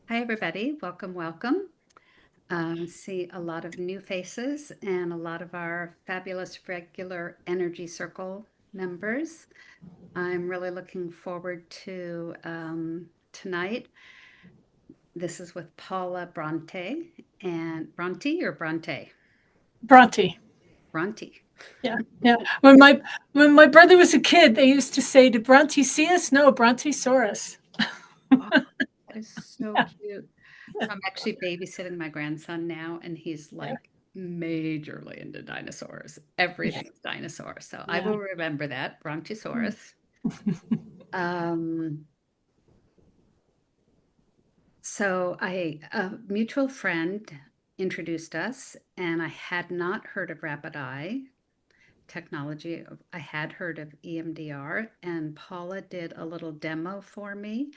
Hi, everybody. Welcome, welcome. See a lot of new faces and a lot of our fabulous regular Energy Circle members. I'm really looking forward to tonight. This is with Paula Bronte and Bronte or Bronte? Bronte. Bronte. Yeah, yeah. When my brother was a kid, they used to say, "Did Bronte see us?" No, Brontosaurus. Oh, that is so Yeah, cute. So I'm actually babysitting my grandson now, and he's yeah, like majorly into dinosaurs. yeah, Everything's dinosaur. So I yeah. will remember that, Brontosaurus. Um, a mutual friend introduced us, and I had not heard of rapid eye technology. I had heard of EMDR, and Paula did a little demo for me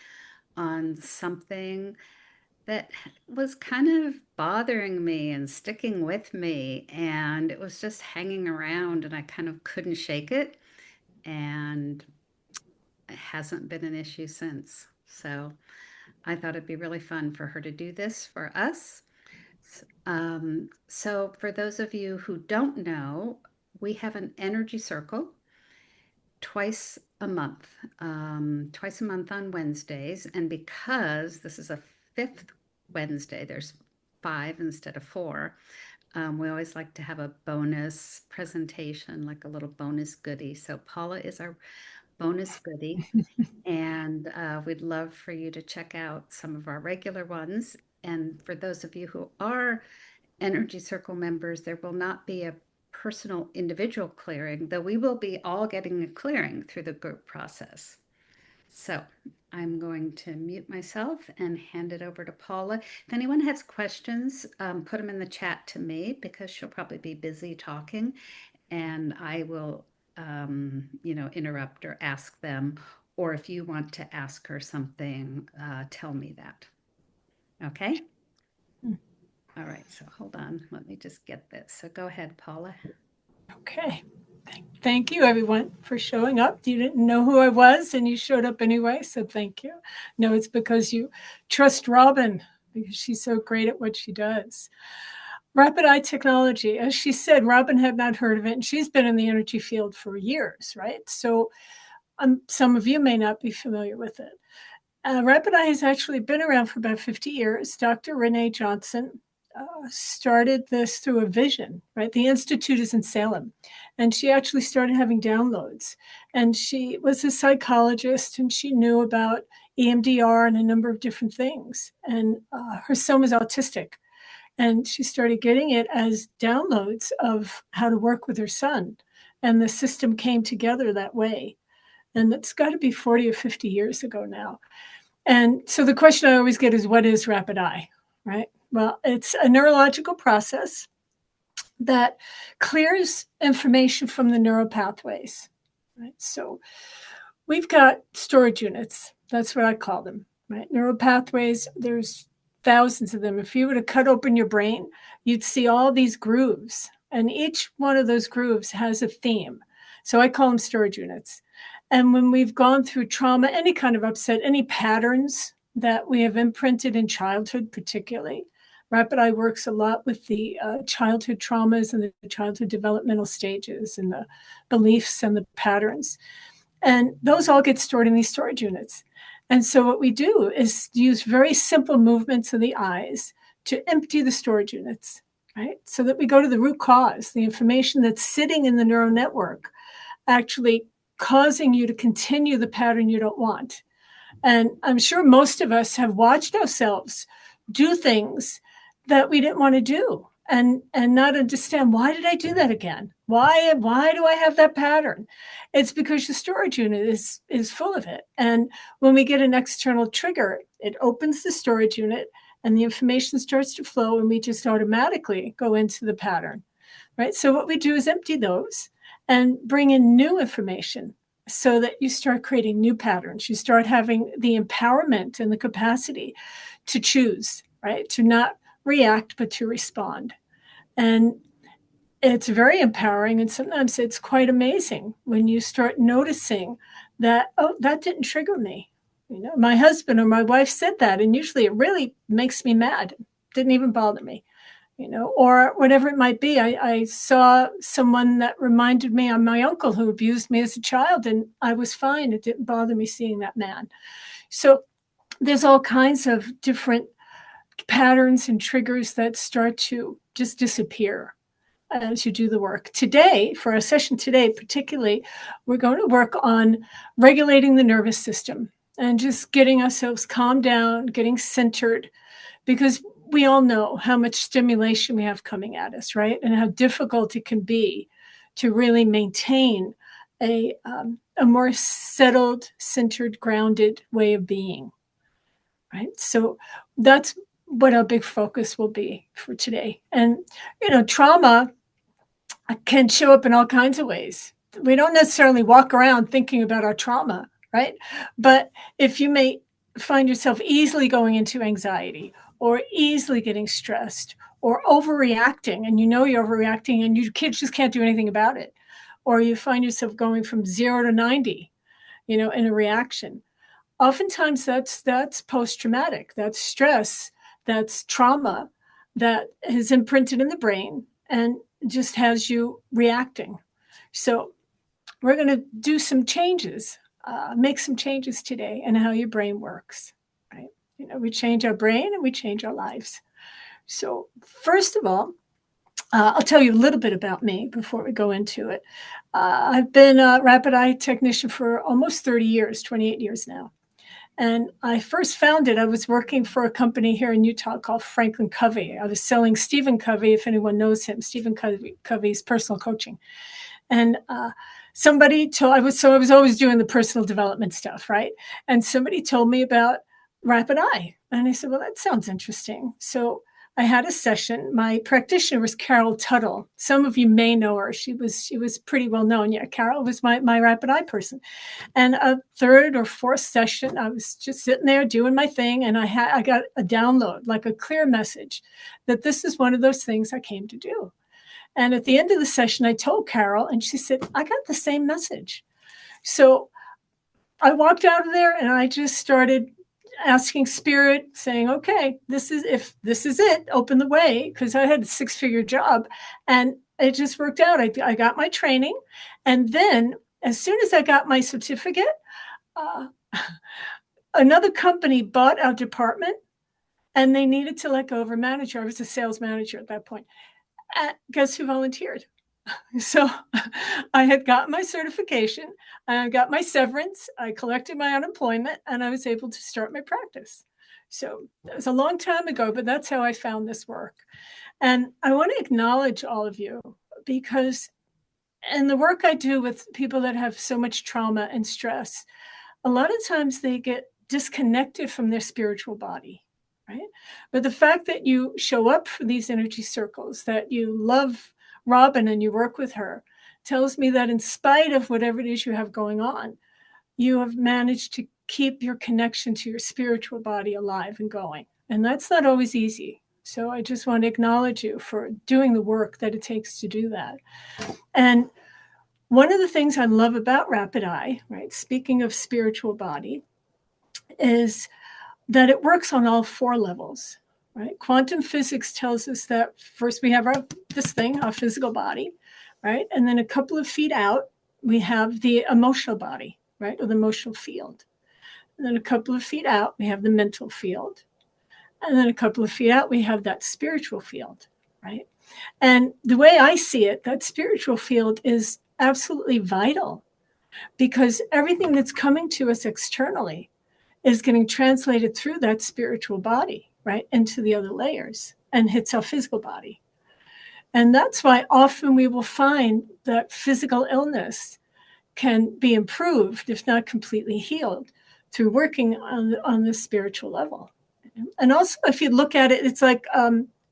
on something that was kind of bothering me and sticking with me, and it was just hanging around, and I kind of couldn't shake it, and it hasn't been an issue since. So I thought it'd be really fun for her to do this for us. So, for those of you who don't know, we have an energy circle twice a month on Wednesdays. And because this is a fifth Wednesday, there's five instead of four. We always like to have a bonus presentation, like a little bonus goodie. So, Paula is our bonus goodie. And we'd love for you to check out some of our regular ones. And for those of you who are Energy Circle members, there will not be a personal individual clearing, though we will be all getting a clearing through the group process. So I'm going to mute myself and hand it over to Paula. If anyone has questions, put them in the chat to me because she'll probably be busy talking, and I will, interrupt or ask them. Or if you want to ask her something, tell me that. Okay? All right. So hold on. Let me just get this. So go ahead, Paula. Okay. Thank you, everyone, for showing up. You didn't know who I was, and you showed up anyway, so thank you. No, it's because you trust Robin because she's so great at what she does. Rapid eye technology, as she said, Robin had not heard of it, and she's been in the energy field for years, right? So some of you may not be familiar with it. Rapid eye has actually been around for about 50 years. Dr. Renee Johnson started this through a vision, right? The Institute is in Salem, and she actually started having downloads. And she was a psychologist, and she knew about EMDR and a number of different things. And her son was autistic, and she started getting it as downloads of how to work with her son. And the system came together that way. And it's got to be 40 or 50 years ago now. And so the question I always get is, what is rapid eye, right? Well, it's a neurological process that clears information from the neural pathways, right? So we've got storage units. That's what I call them, right? Neural pathways, there's thousands of them. If you were to cut open your brain, you'd see all these grooves, and each one of those grooves has a theme. So I call them storage units. And when we've gone through trauma, any kind of upset, any patterns that we have imprinted in childhood, particularly, Rapid Eye works a lot with the childhood traumas and the childhood developmental stages and the beliefs and the patterns. And those all get stored in these storage units. And so what we do is use very simple movements of the eyes to empty the storage units, right? So that we go to the root cause, the information that's sitting in the neural network, actually causing you to continue the pattern you don't want. And I'm sure most of us have watched ourselves do things that we didn't want to do and not understand, why did I do that again? Why do I have that pattern? It's because the storage unit is full of it. And when we get an external trigger, it opens the storage unit and the information starts to flow, and we just automatically go into the pattern, right? So what we do is empty those and bring in new information so that you start creating new patterns. You start having the empowerment and the capacity to choose, right? To not react, but to respond. And it's very empowering. And sometimes it's quite amazing when you start noticing that, oh, that didn't trigger me. My husband or my wife said that, and usually it really makes me mad. It didn't even bother me, or whatever it might be. I saw someone that reminded me of my uncle who abused me as a child, and I was fine. It didn't bother me seeing that man. So there's all kinds of different patterns and triggers that start to just disappear as you do the work. Today, for our session today, particularly, we're going to work on regulating the nervous system and just getting ourselves calmed down, getting centered, because we all know how much stimulation we have coming at us, right? And how difficult it can be to really maintain a more settled, centered, grounded way of being, right? So that's what our big focus will be for today. And, trauma can show up in all kinds of ways. We don't necessarily walk around thinking about our trauma, right? But if you may find yourself easily going into anxiety or easily getting stressed or overreacting, and you're overreacting and your kids just can't do anything about it, or you find yourself going from 0 to 90, in a reaction, oftentimes that's post-traumatic, that's stress, that's trauma that is imprinted in the brain and just has you reacting. So we're going to do some changes, make some changes today in how your brain works, right? We change our brain and we change our lives. So first of all, I'll tell you a little bit about me before we go into it. I've been a rapid eye technician for almost 30 years, 28 years now. And I first found it, I was working for a company here in Utah called Franklin Covey. I was selling Stephen Covey, if anyone knows him, Stephen Covey's personal coaching. And somebody told, I was always doing the personal development stuff, right? And somebody told me about rapid eye. And I said, well, that sounds interesting. So I had a session. My practitioner was Carol Tuttle. Some of you may know her. She was pretty well known. Yeah, Carol was my rapid eye person. And a third or fourth session, I was just sitting there doing my thing, and I got a download, like a clear message, that this is one of those things I came to do. And at the end of the session, I told Carol, and she said, I got the same message. So I walked out of there, and I just started asking spirit, saying, okay, if this is it, open the way, because I had a 6-figure job. And it just worked out. I got my training. And then as soon as I got my certificate, another company bought our department, and they needed to let go of a manager. I was a sales manager at that point. And guess who volunteered? So I had got my certification, I got my severance, I collected my unemployment, and I was able to start my practice. So it was a long time ago, but that's how I found this work. And I want to acknowledge all of you, because in the work I do with people that have so much trauma and stress, a lot of times they get disconnected from their spiritual body, right? But the fact that you show up for these energy circles, that you love Robin and you work with her, tells me that in spite of whatever it is you have going on, you have managed to keep your connection to your spiritual body alive and going. And that's not always easy. So I just want to acknowledge you for doing the work that it takes to do that. And one of the things I love about Rapid Eye, right, speaking of spiritual body, is that it works on all 4 levels. Right? Quantum physics tells us that first we have our physical body, right? And then a couple of feet out, we have the emotional body, right? Or the emotional field. And then a couple of feet out, we have the mental field. And then a couple of feet out, we have that spiritual field, right? And the way I see it, that spiritual field is absolutely vital, because everything that's coming to us externally is getting translated through that spiritual body, right, into the other layers and hits our physical body. And that's why often we will find that physical illness can be improved, if not completely healed, through working on the spiritual level. And also, if you look at it, it's like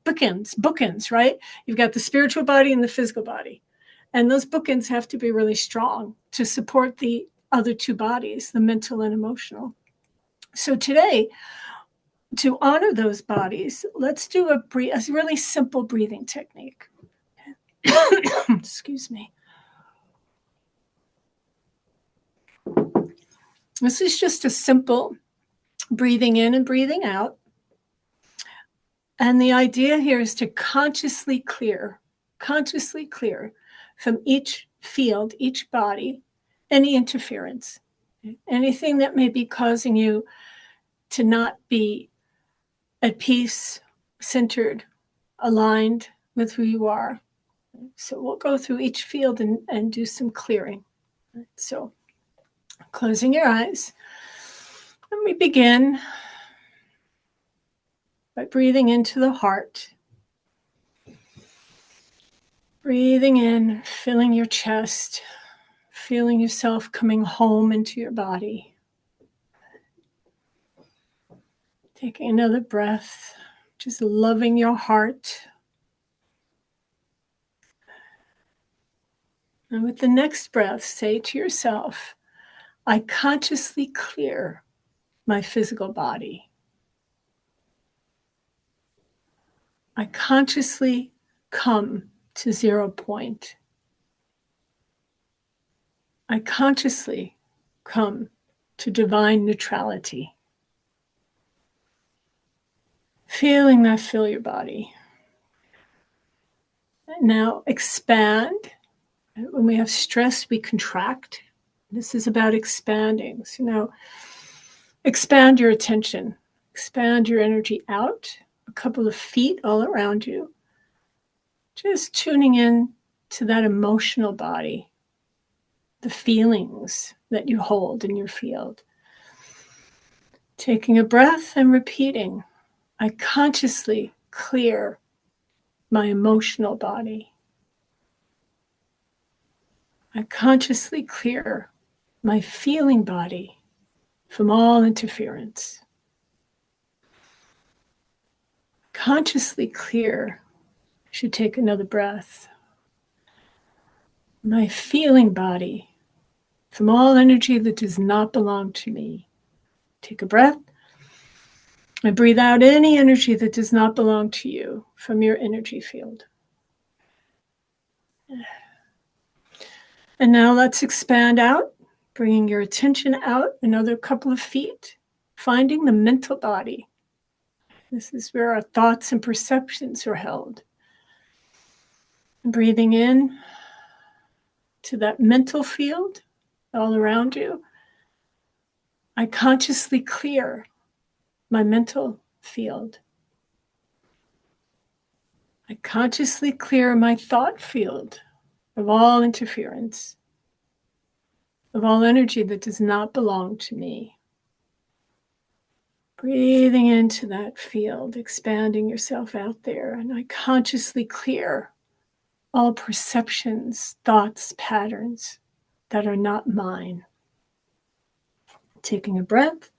bookends, right? You've got the spiritual body and the physical body. And those bookends have to be really strong to support the other 2 bodies, the mental and emotional. So today, to honor those bodies, let's do a really simple breathing technique. Excuse me. This is just a simple breathing in and breathing out. And the idea here is to consciously clear from each field, each body, any interference, anything that may be causing you to not be at peace, centered, aligned with who you are. So we'll go through each field and do some clearing. So closing your eyes, and we begin by breathing into the heart. Breathing in, filling your chest, feeling yourself coming home into your body. Taking another breath, just loving your heart. And with the next breath, say to yourself, I consciously clear my physical body. I consciously come to 0 point. I consciously come to divine neutrality. Feeling that fill your body. And now expand. When we have stress, we contract. This is about expanding. So now expand your attention. Expand your energy out, a couple of feet all around you. Just tuning in to that emotional body, the feelings that you hold in your field. Taking a breath and repeating, I consciously clear my emotional body. I consciously clear my feeling body from all interference. Consciously clear, I should take another breath, my feeling body from all energy that does not belong to me. Take a breath. And breathe out any energy that does not belong to you from your energy field. And now let's expand out, bringing your attention out another couple of feet, finding the mental body. This is where our thoughts and perceptions are held. And breathing in to that mental field all around you. I consciously clear my mental field. I consciously clear my thought field of all interference, of all energy that does not belong to me. Breathing into that field, expanding yourself out there, and I consciously clear all perceptions, thoughts, patterns that are not mine. Taking a breath,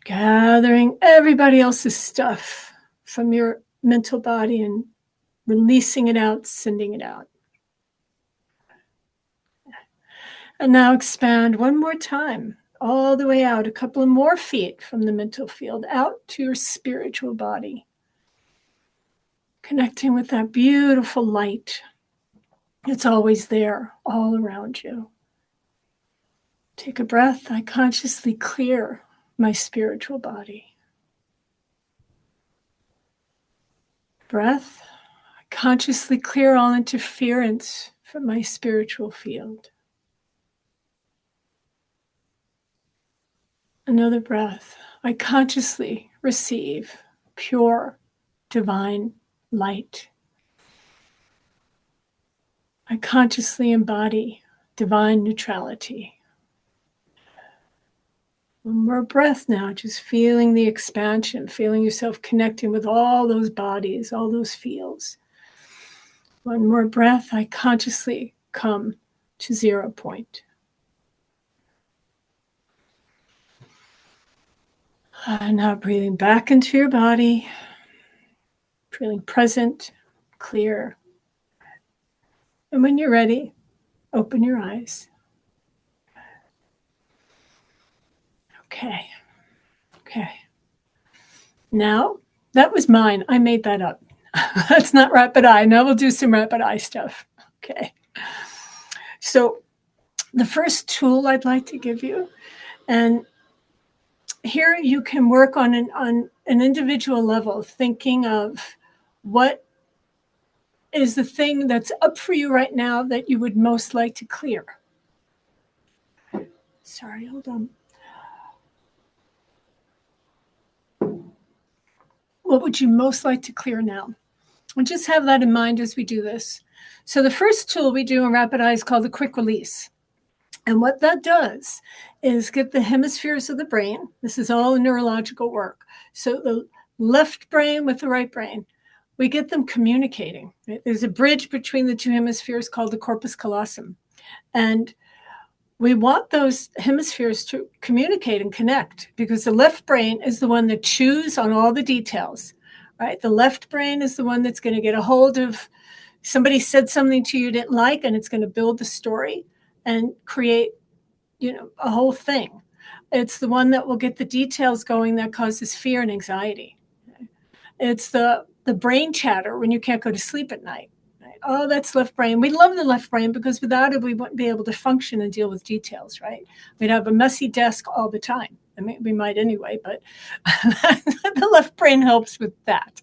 gathering everybody else's stuff from your mental body and releasing it out, sending it out. And now expand one more time, all the way out, a couple of more feet from the mental field, out to your spiritual body. Connecting with that beautiful light. It's always there, all around you. Take a breath. I consciously clear my spiritual body. Breath. I consciously clear all interference from my spiritual field. Another breath. I consciously receive pure, divine light. I consciously embody divine neutrality. One more breath now, just feeling the expansion, feeling yourself connecting with all those bodies, all those fields. One more breath, I consciously come to 0 point. Now breathing back into your body, feeling present, clear. And when you're ready, open your eyes. Okay. Now, that was mine. I made that up. That's not rapid eye. Now we'll do some rapid eye stuff. Okay. So the first tool I'd like to give you, and here you can work on an individual level, thinking of what is the thing that's up for you right now that you would most like to clear. Sorry, hold on. What would you most like to clear now? And just have that in mind as we do this. So the first tool we do in Rapid Eye is called the quick release. And what that does is get the hemispheres of the brain. This is all neurological work. So the left brain with the right brain, we get them communicating. Right? There's a bridge between the two hemispheres called the corpus callosum. And we want those hemispheres to communicate and connect, because the left brain is the one that chews on all the details, right? The left brain is the one that's going to get a hold of somebody said something to you didn't like, and it's going to build the story and create, a whole thing. It's the one that will get the details going that causes fear and anxiety. It's the brain chatter when you can't go to sleep at night. Right? Oh, that's left brain. We love the left brain because without it, we wouldn't be able to function and deal with details, right? We'd have a messy desk all the time. I mean, we might anyway, but the left brain helps with that.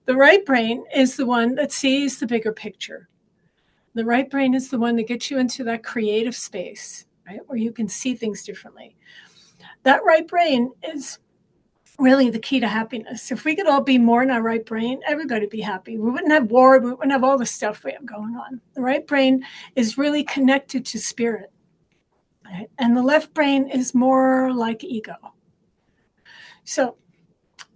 The right brain is the one that sees the bigger picture. The right brain is the one that gets you into that creative space, right, where you can see things differently. That right brain is really the key to happiness. If we could all be more in our right brain, everybody would be happy. We wouldn't have war. We wouldn't have all the stuff we have going on. The right brain is really connected to spirit. Right? And the left brain is more like ego. So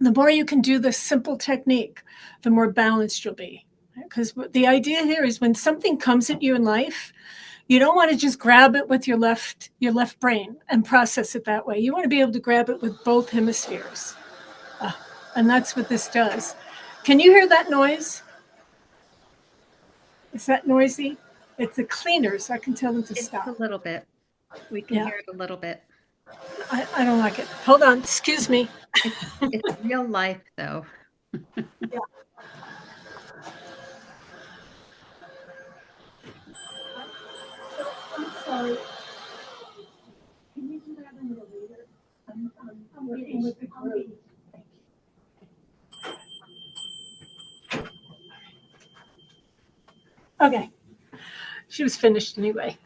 the more you can do this simple technique, the more balanced you'll be. Because the idea here is when something comes at you in life, you don't want to just grab it with your left brain and process it that way. You want to be able to grab it with both hemispheres. And that's what this does. Can you hear that noise? Is that noisy? It's the cleaners. I can tell them to stop. It's a little bit. We can hear it a little bit. I don't like it. Hold on. Excuse me. It's real life, though. Yeah. I'm sorry. Can you do that a little later? I'm working with the group. Okay. She was finished anyway.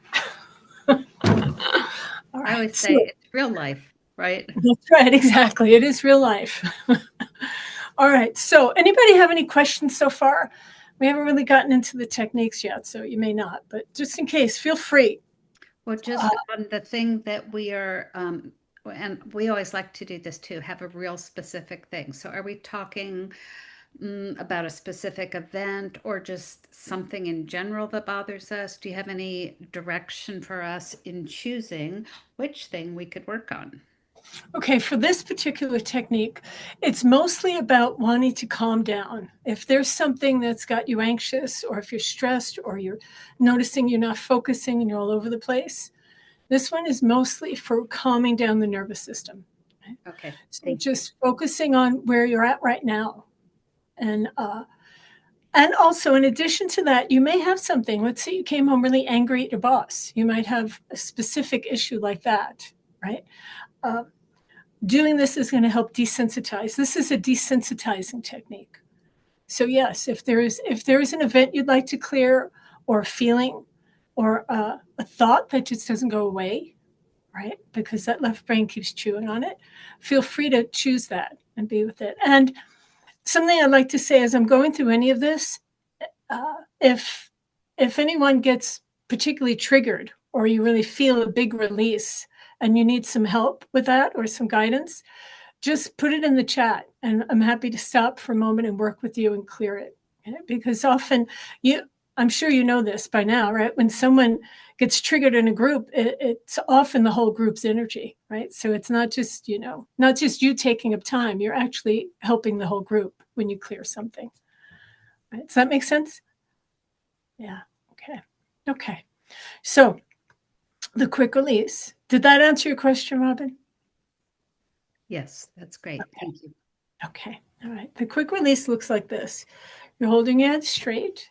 I always say it's real life, right? That's right. Exactly. It is real life. All right. So anybody have any questions so far? We haven't really gotten into the techniques yet, so you may not, but just in case, feel free. Well, just on the thing that we are, and we always like to do this too, have a real specific thing. So are we talking about a specific event or just something in general that bothers us? Do you have any direction for us in choosing which thing we could work on? Okay, for this particular technique, it's mostly about wanting to calm down. If there's something that's got you anxious, or if you're stressed, or you're noticing you're not focusing and you're all over the place, this one is mostly for calming down the nervous system. Okay. So just focusing on where you're at right now. And also, in addition to that, you may have something. Let's say you came home really angry at your boss. You might have a specific issue like that, right? Doing this is going to help desensitize. This is a desensitizing technique. So yes, if there is an event you'd like to clear, or a feeling, or a thought that just doesn't go away, right? Because that left brain keeps chewing on it, feel free to choose that and be with it. And something I'd like to say as I'm going through any of this, if anyone gets particularly triggered, or you really feel a big release and you need some help with that or some guidance, just put it in the chat and I'm happy to stop for a moment and work with you and clear it. Okay? Because often I'm sure you know this by now, right? When someone gets triggered in a group, it's often the whole group's energy, right? So it's not just, not just you taking up time, you're actually helping the whole group when you clear something. Right? Does that make sense? Yeah. Okay. So the quick release. Did that answer your question, Robin? Yes, that's great. Okay. Thank you. Okay. All right. The quick release looks like this. You're holding your head straight,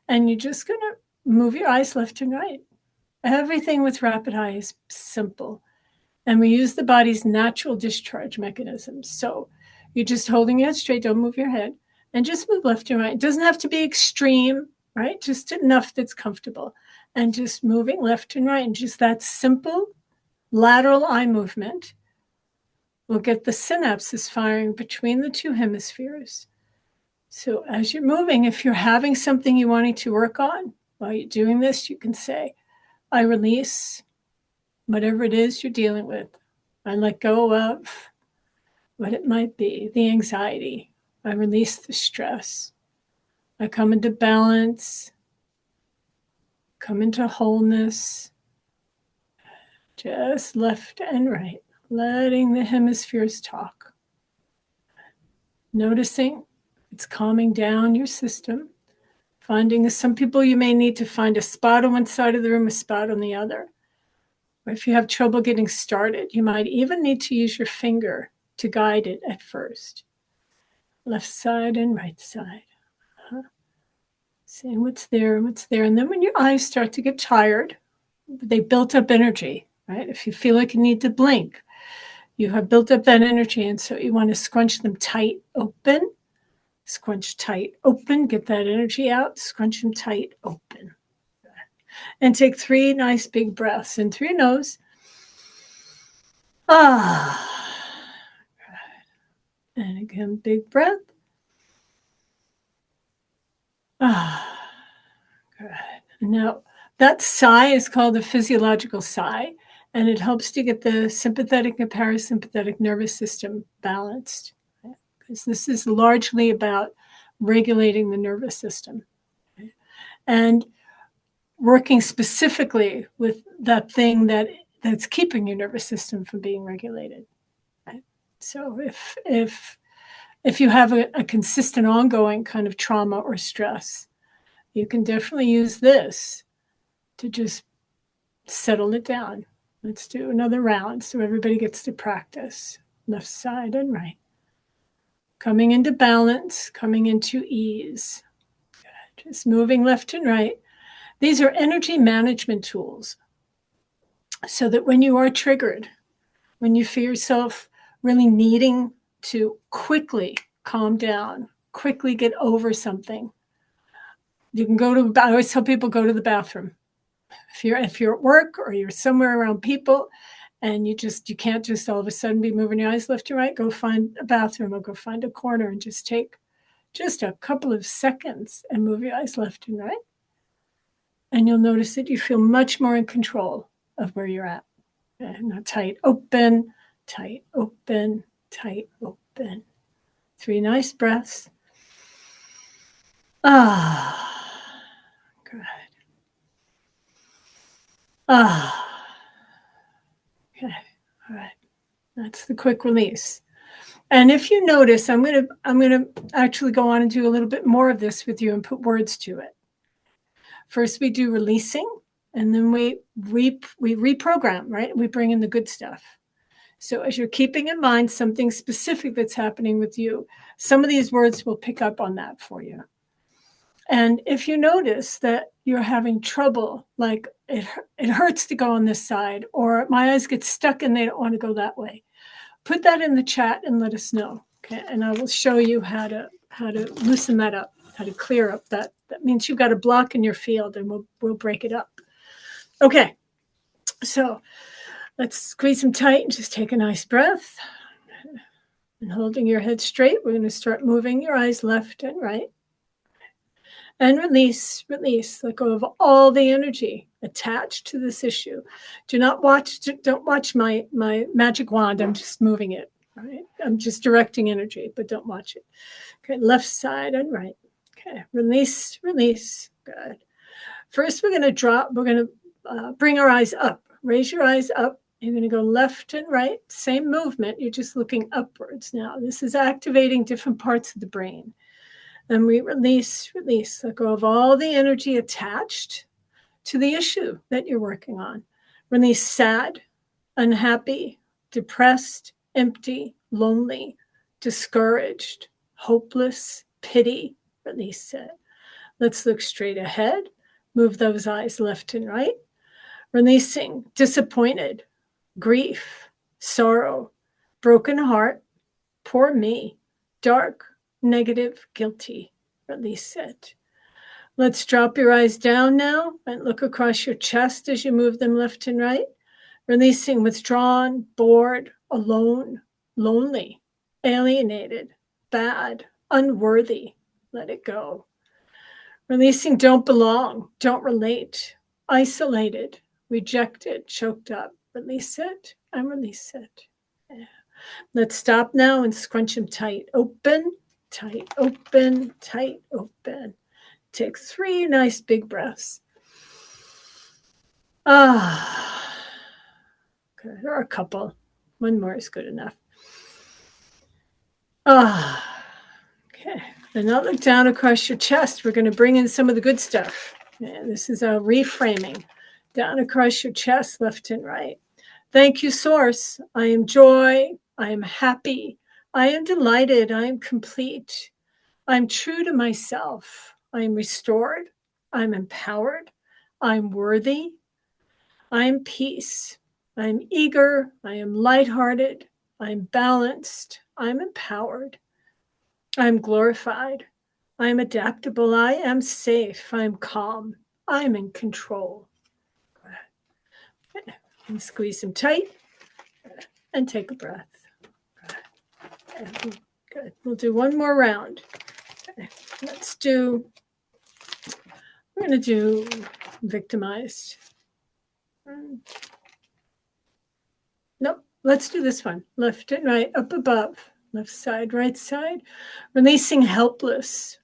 and you're just going to move your eyes left and right. Everything with Rapid Eye is simple. And we use the body's natural discharge mechanisms. So you're just holding your head straight, don't move your head, and just move left and right. It doesn't have to be extreme, right? Just enough that's comfortable. And just moving left and right. And just that simple lateral eye movement will get the synapses firing between the two hemispheres. So as you're moving, if you're having something you're wanting to work on while you're doing this, you can say, I release whatever it is you're dealing with. I let go of what it might be, the anxiety. I release the stress. I come into balance, come into wholeness, just left and right, letting the hemispheres talk. Noticing it's calming down your system. Finding some people you may need to find a spot on one side of the room, a spot on the other. Or if you have trouble getting started, you might even need to use your finger to guide it at first. Left side and right side. Seeing what's there and what's there. And then when your eyes start to get tired, they built up energy, right? If you feel like you need to blink, you have built up that energy. And so you want to scrunch them tight, open, scrunch tight, open, get that energy out, scrunch them tight, open. And take 3 nice big breaths in through your nose. And again, big breath. Good. Now, that sigh is called a physiological sigh, and it helps to get the sympathetic and parasympathetic nervous system balanced, because this is largely about regulating the nervous system. And working specifically with that thing that's keeping your nervous system from being regulated. Right? So if you have a consistent ongoing kind of trauma or stress, you can definitely use this to just settle it down. Let's do another round so everybody gets to practice. Left side and right. Coming into balance, coming into ease. Good. Just moving left and right. These are energy management tools so that when you are triggered, when you feel yourself really needing to quickly calm down, quickly get over something, you can I always tell people, go to the bathroom. If you're at work or you're somewhere around people and you can't just all of a sudden be moving your eyes left to right, go find a bathroom or go find a corner and just take just a couple of seconds and move your eyes left and right. And you'll notice that you feel much more in control of where you're at. And now tight, open, tight, open, tight, open. 3 nice breaths. Good. Okay. All right. That's the quick release. And if you notice, I'm gonna actually go on and do a little bit more of this with you and put words to it. First, we do releasing, and then we reprogram, right? We bring in the good stuff. So as you're keeping in mind something specific that's happening with you, some of these words will pick up on that for you. And if you notice that you're having trouble, like it hurts to go on this side, or my eyes get stuck and they don't want to go that way, put that in the chat and let us know. Okay, and I will show you how to loosen that up, how to clear up that. That means you've got a block in your field, and we'll break it up. Okay, so let's squeeze them tight and just take a nice breath. And holding your head straight, we're going to start moving your eyes left and right. And release. Let go of all the energy attached to this issue. Don't watch my magic wand. I'm just moving it, right? I'm just directing energy, but don't watch it. Okay, left side and right. Okay, release. Good. First, we're going to bring our eyes up. Raise your eyes up. You're going to go left and right. Same movement. You're just looking upwards now. This is activating different parts of the brain. And we release. Let go of all the energy attached to the issue that you're working on. Release sad, unhappy, depressed, empty, lonely, discouraged, hopeless, pity. Release it. Let's look straight ahead. Move those eyes left and right. Releasing disappointed, grief, sorrow, broken heart, poor me, dark, negative, guilty. Release it. Let's drop your eyes down now and look across your chest as you move them left and right, releasing withdrawn, bored, alone, lonely, alienated, bad, unworthy. Let it go. Releasing don't belong, don't relate, isolated, rejected, choked up. Release it and release it. Yeah. Let's stop now and scrunch them tight. Open, tight, open, tight, open. Take 3 nice big breaths. Okay, or a couple. One more is good enough. Okay. And now look down across your chest. We're going to bring in some of the good stuff. And this is a reframing. Down across your chest, left and right. Thank you, Source. I am joy. I am happy. I am delighted. I am complete. I'm true to myself. I am restored. I'm empowered. I'm worthy. I am peace. I am eager. I am lighthearted. I'm balanced. I'm empowered. I'm glorified. I'm adaptable. I am safe. I'm calm. I'm in control. And squeeze them tight and take a breath. Good. We'll do one more round. Okay. We're going to do victimized. Nope. Let's do this one. Left and right, up above. Left side, right side. Releasing helpless.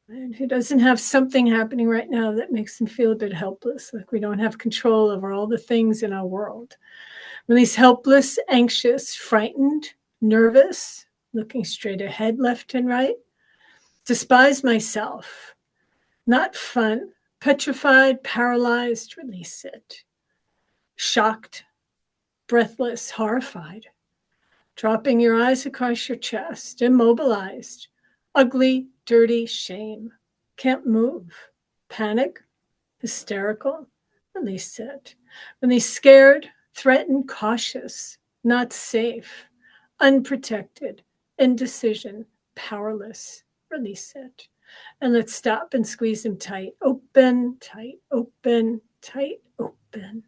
And who doesn't have something happening right now that makes them feel a bit helpless, like we don't have control over all the things in our world. Release helpless, anxious, frightened, nervous, looking straight ahead, left and right. Despise myself. Not fun. Petrified, paralyzed, release it. Shocked, breathless, horrified. Dropping your eyes across your chest, immobilized. Ugly, dirty, shame. Can't move. Panic, hysterical, release it. Release scared, threatened, cautious, not safe, unprotected, indecision, powerless, release it. And let's stop and squeeze them tight. Open, tight, open, tight, open.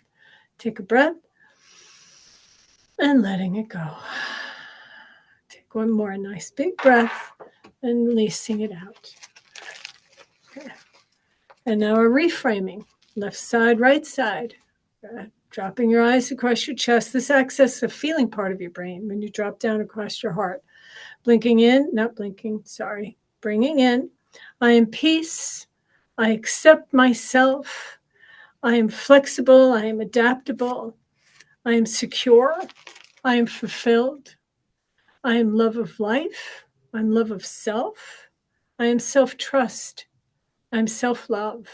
Take a breath and letting it go. Take one more nice big breath and releasing it out. Okay. And now we're reframing. Left side, right side. Dropping your eyes across your chest. This accesses the feeling part of your brain when you drop down across your heart. Blinking in, not blinking, sorry. Bringing in. I am peace. I accept myself. I am flexible. I am adaptable. I am secure. I am fulfilled. I am love of life. I'm love of self. I am self-trust. I'm self-love.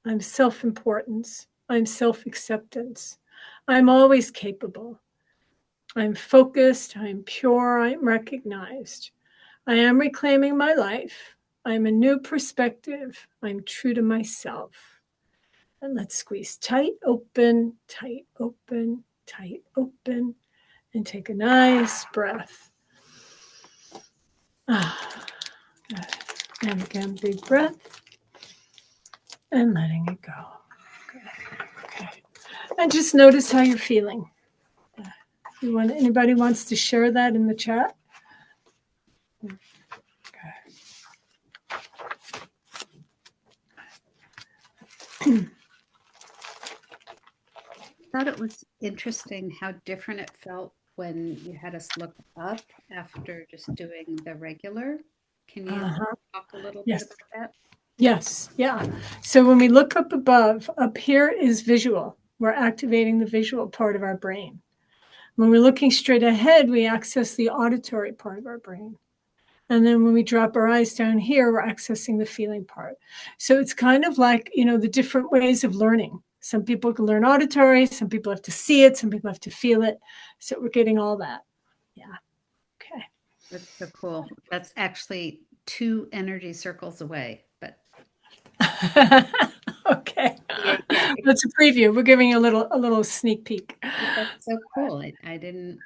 I'm self-importance. I'm self-acceptance. I'm always capable. I'm focused. I'm pure. I'm recognized. I am reclaiming my life. I'm a new perspective. I'm true to myself. And let's squeeze tight, open, tight, open, tight, open, and take a nice breath. And again, big breath. And letting it go. Okay. And just notice how you're feeling. Anybody wants to share that in the chat? I thought it was interesting how different it felt when you had us look up after just doing the regular. Can you talk a little bit Yes. about that? Yes. Yeah. So when we look up above, up here is visual. We're activating the visual part of our brain. When we're looking straight ahead, we access the auditory part of our brain. And then when we drop our eyes down here, we're accessing the feeling part. So it's kind of like, the different ways of learning. Some people can learn auditory, some people have to see it, some people have to feel it. So we're getting all that. Yeah. Okay. That's so cool. That's actually 2 energy circles away, but Okay. yeah. That's a preview. We're giving you a little sneak peek. But that's so cool. I didn't.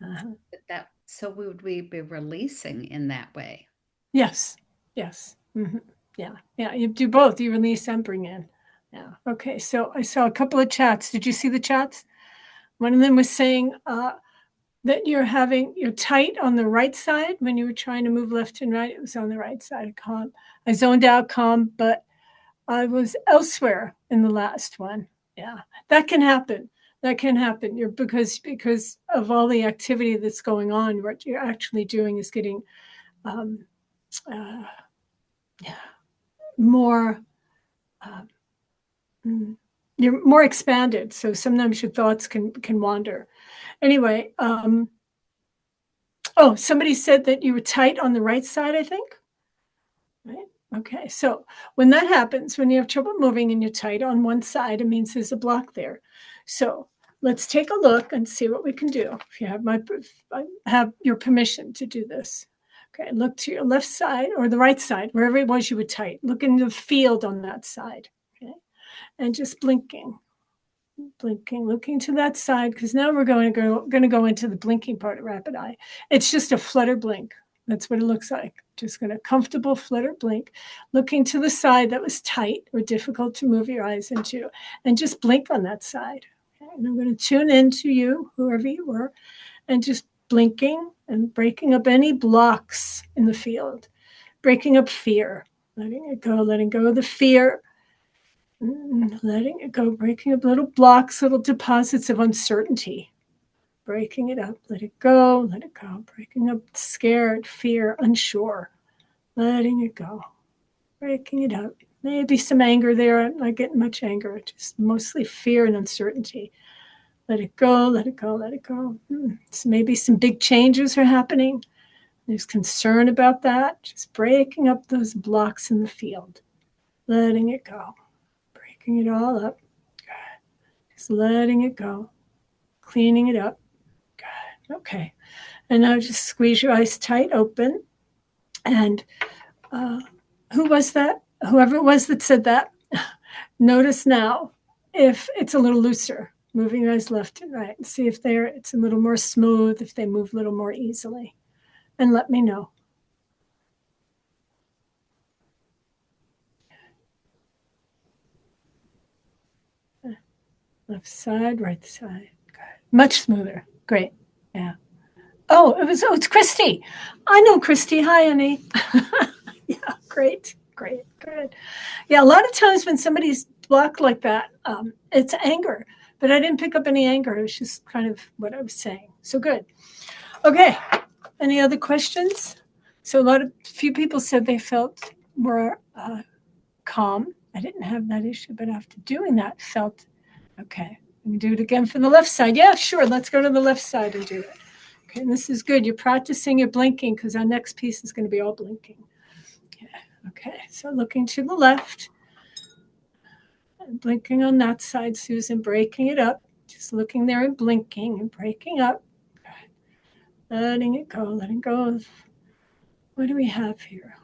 Uh-huh. So would we be releasing in that way? Yes. Yes. Mm-hmm. Yeah. Yeah. You do both. You release and bring in. Yeah. Okay. So I saw a couple of chats. Did you see the chats? One of them was saying that you're tight on the right side when you were trying to move left and right. It was on the right side. Calm. I zoned out, calm, but I was elsewhere in the last one. Yeah, that can happen. That can happen. You're because of all the activity that's going on. What you're actually doing is getting um, uh, more. Uh, you're more expanded, so sometimes your thoughts can wander. Anyway, oh, somebody said that you were tight on the right side. I think. Right. Okay. So when that happens, when you have trouble moving and you're tight on one side, it means there's a block there. So let's take a look and see what we can do. If you have I have your permission to do this. Okay. Look to your left side or the right side, wherever it was you were tight. Look in the field on that side. Okay. And just blinking, looking to that side, because now we're going to go into the blinking part of rapid eye. It's just a flutter blink. That's what it looks like. Just going to comfortable flutter blink, looking to the side that was tight or difficult to move your eyes into, and just blink on that side. Okay? And I'm going to tune into you, whoever you were, and just blinking and breaking up any blocks in the field, breaking up fear, letting go of the fear, letting it go, breaking up little blocks, little deposits of uncertainty, breaking it up, let it go, breaking up scared, fear, unsure, letting it go, breaking it up. Maybe some anger there. I'm not getting much anger, just mostly fear and uncertainty. Let it go, let it go, let it go. So maybe some big changes are happening. There's concern about that. Just breaking up those blocks in the field, letting it go, breaking it all up. Just letting it go, cleaning it up. Good. Okay. And now just squeeze your eyes tight open. And who was that? Whoever it was that said that, notice now if it's a little looser, moving your eyes left and right, and see if it's a little more smooth, if they move a little more easily. And let me know. Left side, right side. Good. Much smoother. Great. Yeah. Oh, it's Christy. I know Christy. Hi, Annie. Yeah, great. Good. Yeah, a lot of times when somebody's blocked like that, it's anger, but I didn't pick up any anger. It was just kind of what I was saying. So good. Okay. Any other questions? So few people said they felt more calm. I didn't have that issue, but after doing that, felt okay. Let me do it again for the left side. Yeah, sure. Let's go to the left side and do it. Okay, and this is good. You're practicing your blinking because our next piece is going to be all blinking. Okay, so looking to the left and blinking on that side, Susan, breaking it up. Just looking there and blinking and breaking up. Letting it go, letting go of, what do we have here?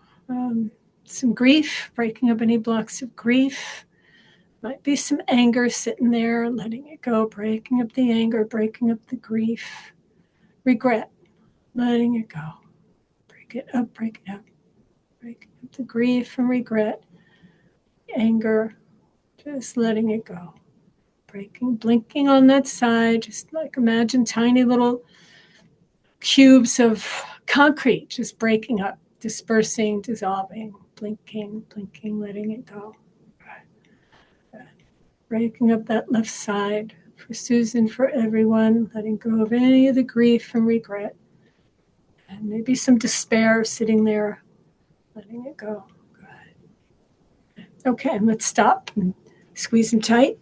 Some grief, breaking up any blocks of grief. Might be some anger sitting there, letting it go, breaking up the anger, breaking up the grief. Regret, letting it go. Break it up, break it up. Breaking up the grief and regret, anger, just letting it go. Blinking on that side, just like imagine tiny little cubes of concrete just breaking up, dispersing, dissolving, blinking, letting it go. Breaking up that left side for Susan, for everyone, letting go of any of the grief and regret. And maybe some despair sitting there, letting it go. Good. Okay, let's stop and squeeze them tight.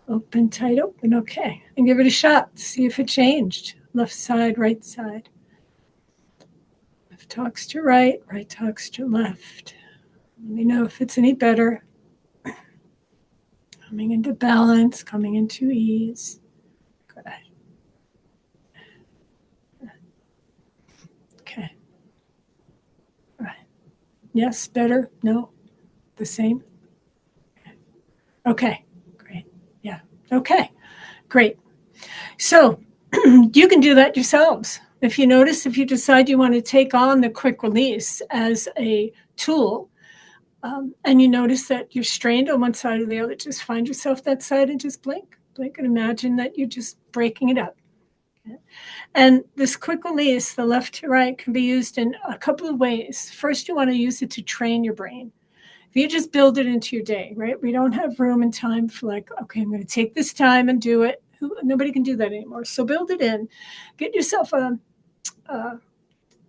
Open, tight, open. Okay, and give it a shot. See if it changed. Left side, right side. Left talks to right, right talks to left. Let me know if it's any better. Coming into balance, coming into ease. Good. Okay. All right. Yes, better? No? The same? Okay, great. Yeah. Okay, great. So you can do that yourselves. If you notice, if you decide you want to take on the quick release as a tool, and you notice that you're strained on one side or the other, just find yourself that side and just blink and imagine that you're just breaking it up. Okay? And this quick release, the left to right, can be used in a couple of ways. First, you want to use it to train your brain. If you just build it into your day, right? We don't have room and time for like, okay, I'm going to take this time and do it. Nobody can do that anymore. So build it in. Get yourself a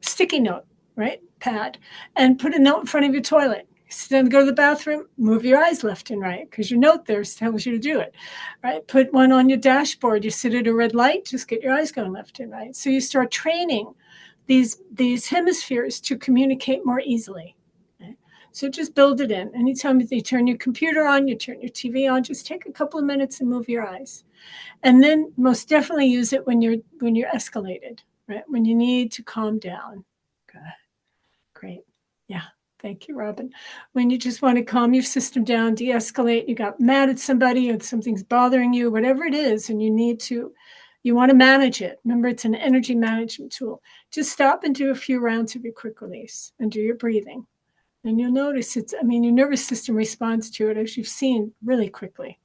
sticky note, right? Pad, and put a note in front of your toilet. Then go to the bathroom, move your eyes left and right because your note there tells you to do it, right? Put one on your dashboard. You sit at a red light, just get your eyes going left and right. So you start training these hemispheres to communicate more easily. Okay? So just build it in. Anytime you turn your computer on, you turn your TV on, just take a couple of minutes and move your eyes. And then most definitely use it when you're escalated, right? When you need to calm down. Good. Great. Yeah. Thank you, Robin. When you just want to calm your system down, de-escalate, you got mad at somebody or something's bothering you, whatever it is, and you want to manage it. Remember, it's an energy management tool. Just stop and do a few rounds of your quick release and do your breathing. And you'll notice your nervous system responds to it, as you've seen, really quickly.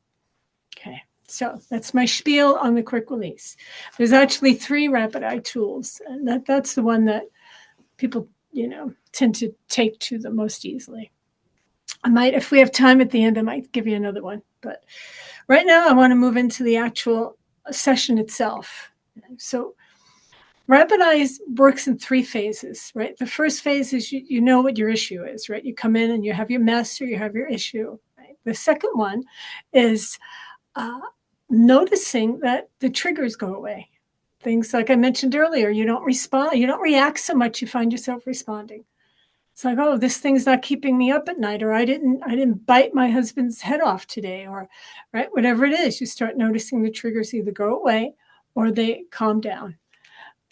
Okay. So that's my spiel on the quick release. There's actually 3 rapid eye tools, and that's the one that people, tend to take to the most easily. If we have time at the end, I might give you another one. But right now, I want to move into the actual session itself. So rapid eyes works in 3 phases, right? The first phase is you know what your issue is, right? You come in and you have your mess or you have your issue. Right? The second one is noticing that the triggers go away. Things like I mentioned earlier, you don't respond, you don't react so much, you find yourself responding. It's like, oh, this thing's not keeping me up at night, or I didn't bite my husband's head off today, or right, whatever it is, you start noticing the triggers either go away or they calm down.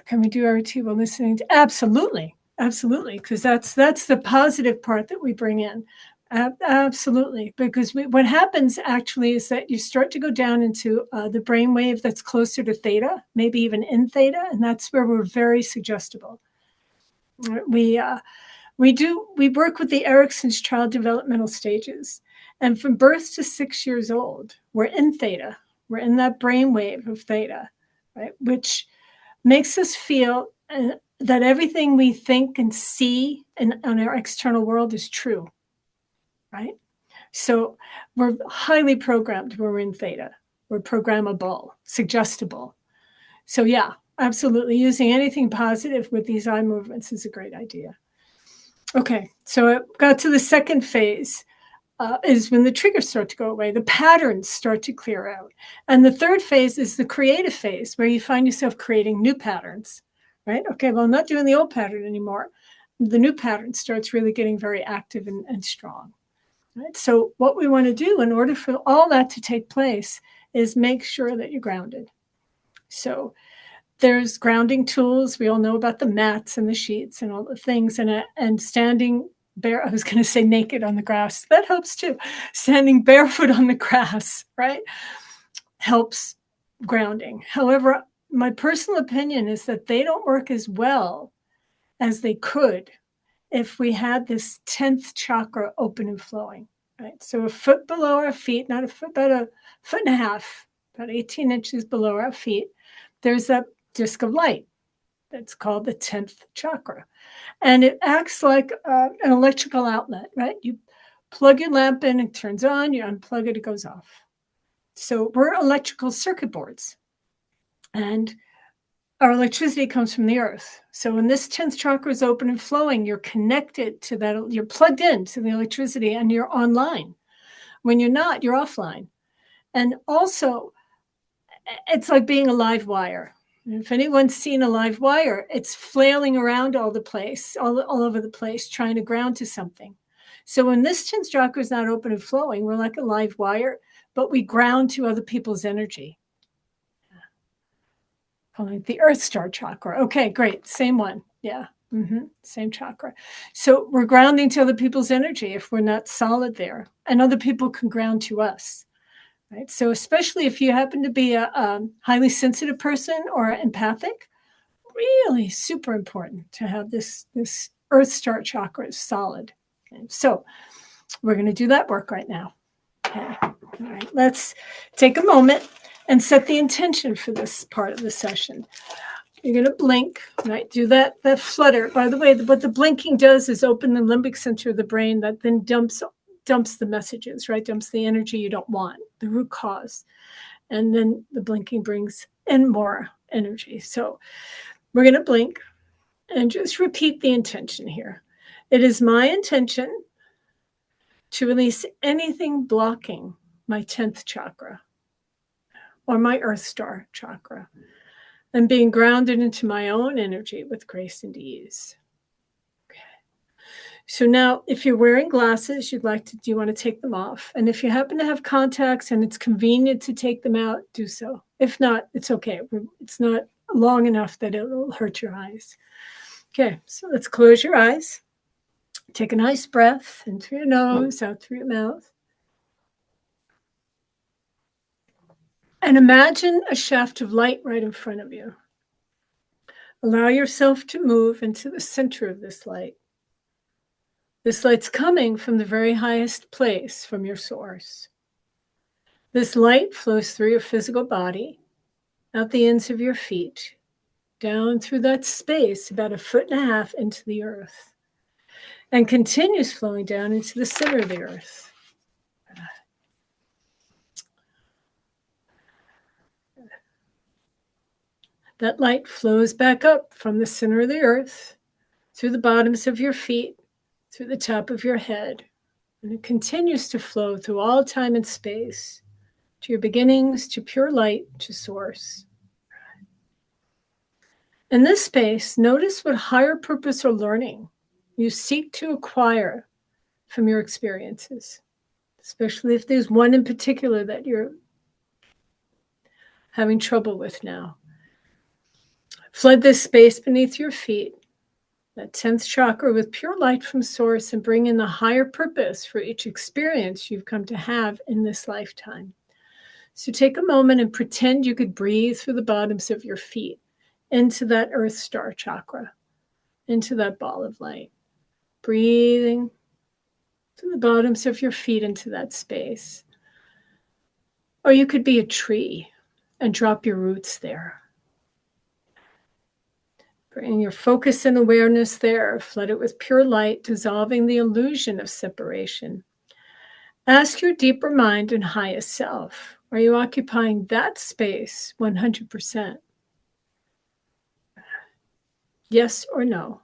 Can we do RT while listening to? Absolutely, because that's the positive part that we bring in. Absolutely, because what happens actually is that you start to go down into the brain wave that's closer to theta, maybe even in theta, and that's where we're very suggestible. We work with the Erickson's child developmental stages, and from birth to 6 years old, we're in theta. We're in that brain wave of theta, right? Which makes us feel that everything we think and see on our external world is true. Right? So we're highly programmed when we're in theta. We're programmable, suggestible. So yeah, absolutely. Using anything positive with these eye movements is a great idea. Okay, so it got to the second phase is when the triggers start to go away. The patterns start to clear out. And the third phase is the creative phase, where you find yourself creating new patterns, right? Okay, well, I'm not doing the old pattern anymore. The new pattern starts really getting very active and strong. Right? So what we want to do in order for all that to take place is make sure that you're grounded. So there's grounding tools. We all know about the mats and the sheets and all the things, and standing bare. I was going to say naked on the grass. That helps too. Standing barefoot on the grass, right, helps grounding. However, my personal opinion is that they don't work as well as they could if we had this 10th chakra open and flowing, right? So a foot below our feet, not a foot, about a foot and a half, about 18 inches below our feet, there's a disc of light that's called the 10th chakra. And it acts like an electrical outlet, right? You plug your lamp in, it turns on, you unplug it, it goes off. So we're electrical circuit boards. And our electricity comes from the earth. So when this 10th chakra is open and flowing, you're connected to that, you're plugged into the electricity and you're online. When you're not, you're offline. And also, it's like being a live wire. If anyone's seen a live wire, it's flailing around all over the place, trying to ground to something. So when this 10th chakra is not open and flowing, we're like a live wire, but we ground to other people's energy. The Earth Star chakra. Okay, great. Same one. Yeah. Same chakra. So we're grounding to other people's energy if we're not solid there. And other people can ground to us. right? So especially if you happen to be a highly sensitive person or empathic, really super important to have this Earth Star chakra is solid. Okay. So we're going to do that work right now. Okay. All right. Let's take a moment and set the intention for this part of the session. You're going to blink, right? Do that flutter. By the way, what the blinking does is open the limbic center of the brain that then dumps the messages, right? Dumps the energy you don't want, the root cause. And then the blinking brings in more energy. So we're going to blink and just repeat the intention here. It is my intention to release anything blocking my 10th chakra or my Earth Star chakra and being grounded into my own energy with grace and ease. Okay. So now, if you're wearing glasses, do you want to take them off? And if you happen to have contacts and it's convenient to take them out, do so. If not, it's okay. It's not long enough that it will hurt your eyes. Okay, so let's close your eyes. Take a nice breath in through your nose, out through your mouth. And imagine a shaft of light right in front of you. Allow yourself to move into the center of this light. This light's coming from the very highest place, from your source. This light flows through your physical body, out the ends of your feet, down through that space about 1.5 feet into the earth, and continues flowing down into the center of the earth. That light flows back up from the center of the earth, through the bottoms of your feet, through the top of your head, and it continues to flow through all time and space, to your beginnings, to pure light, to source. In this space, notice what higher purpose or learning you seek to acquire from your experiences, especially if there's one in particular that you're having trouble with now. Flood this space beneath your feet, that 10th chakra, with pure light from source, and bring in the higher purpose for each experience you've come to have in this lifetime. So take a moment and pretend you could breathe through the bottoms of your feet into that Earth Star chakra, into that ball of light. Breathing through the bottoms of your feet into that space. Or you could be a tree and drop your roots there. Bring your focus and awareness there. Flood it with pure light, dissolving the illusion of separation. Ask your deeper mind and highest self, are you occupying that space 100%? Yes or no?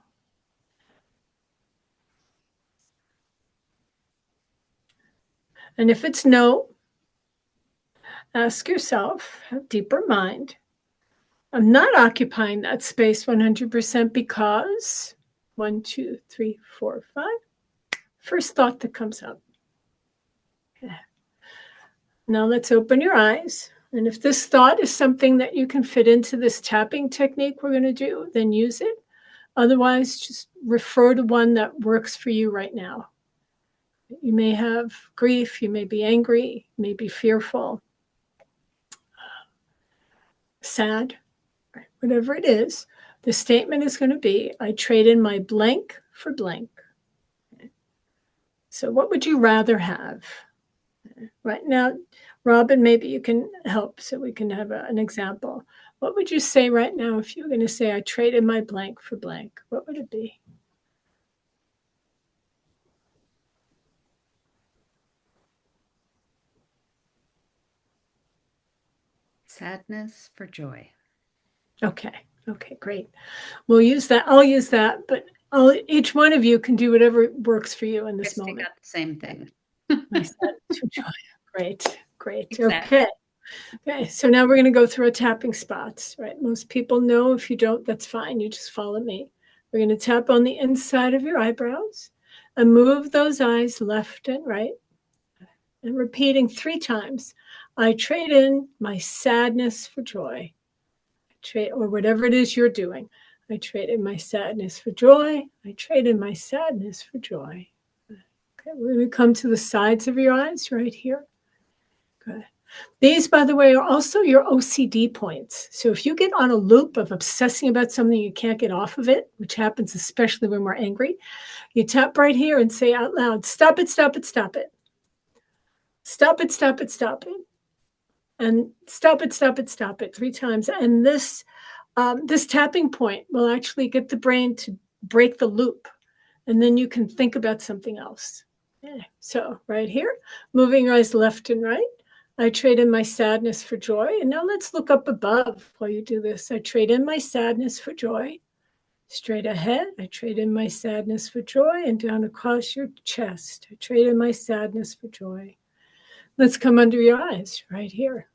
And if it's no, ask yourself, have deeper mind, I'm not occupying that space 100% because 1, 2, 3, 4, 5. First thought that comes up. Okay. Now let's open your eyes. And if this thought is something that you can fit into this tapping technique we're going to do, then use it. Otherwise, just refer to one that works for you right now. You may have grief, you may be angry, you may be fearful, sad. Whatever it is, the statement is going to be, I trade in my blank for blank. So what would you rather have? Right now, Robin, maybe you can help so we can have an example. What would you say right now if you were going to say, I trade in my blank for blank? What would it be? Sadness for joy. Okay, great. We'll use that. I'll use that, but each one of you can do whatever works for you in this Christy moment. got the same thing. Great. Exactly. Okay, so now we're going to go through our tapping spots, right? Most people know. If you don't, that's fine. You just follow me. We're going to tap on the inside of your eyebrows and move those eyes left and right. And repeating 3 times, I trade in my sadness for joy. Or whatever it is you're doing. I trade in my sadness for joy. I trade in my sadness for joy. Okay, we're going to come to the sides of your eyes right here. Good. These, by the way, are also your OCD points. So if you get on a loop of obsessing about something, you can't get off of it, which happens especially when we're angry, you tap right here and say out loud, stop it, stop it, stop it. Stop it, stop it, stop it. And stop it, stop it, stop it 3 times. And this tapping point will actually get the brain to break the loop. And then you can think about something else. Okay. So right here, moving your eyes left and right. I trade in my sadness for joy. And now let's look up above while you do this. I trade in my sadness for joy. Straight ahead, I trade in my sadness for joy, and down across your chest. I trade in my sadness for joy. Let's come under your eyes right here.